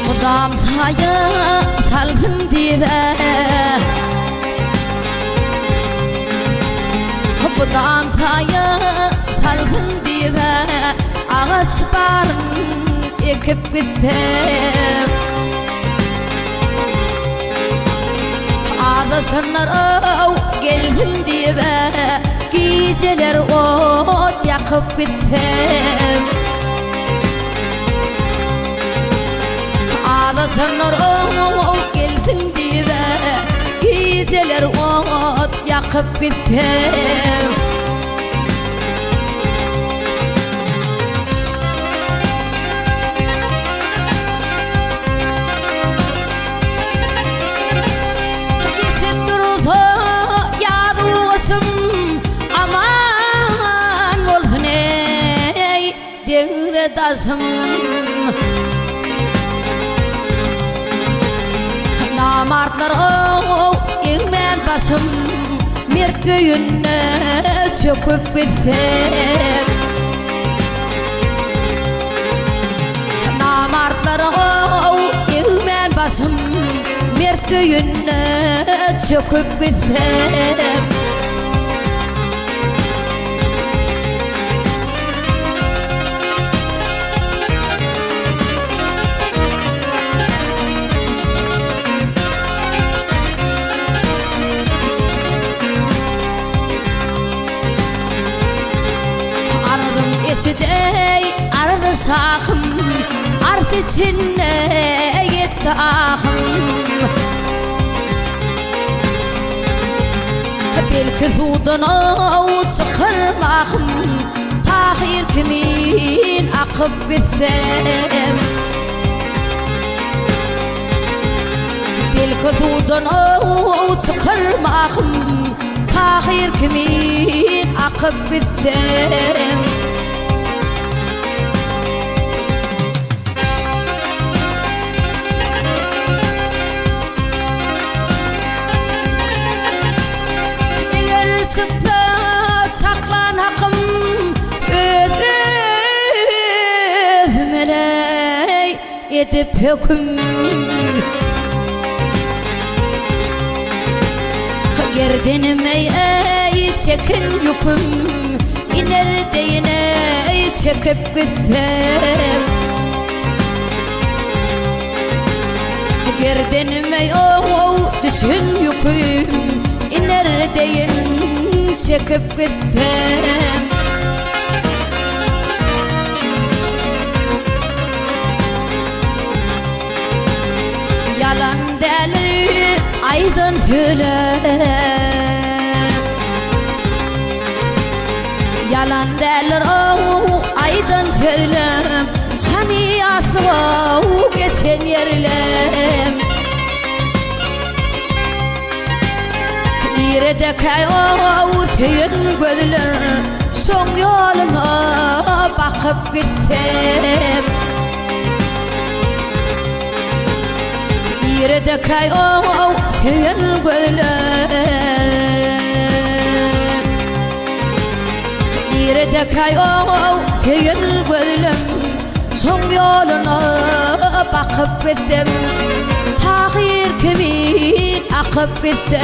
Kudam sayı salgın dibe Kudam sayı salgın dibe Ağaç barın ekip gittim Ağdasınlar geldim dibe Geceler ot yakıp gittim Ağdasınlar geldim dibe Geceler ot yakıp gittim Geçip durdu yadıvasım Aman olsun ey devredasım Namartlar ilmen basım Mert köyüne çöküp gittim Namartlar ilmen basım Mert köyüne çöküp gittim Esidey arada sağım Art içine yetti ahım Belki sudan çıkırmağım Tahir kimin akıp gitsem Belki sudan çıkırmağım Tahir kimin akıp gitsem Çıktı çaklan hakkım Özmeley edip hüküm Gerdenime ey çekin yüküm İneride yine çekip gittim Gerdenime düşün yüküm İnerideyim çekip gittim Yalan değil aydın söyle Yalan değil aydın söyle Hani aslı geçen yerlem Nerede kayıp tüyün gözler Son yoluna bakıp gittim Nerede kayıp tüyün gözler Nerede kayıp tüyün gözler Son yoluna bakıp gittim Tahir kimin akıp gitti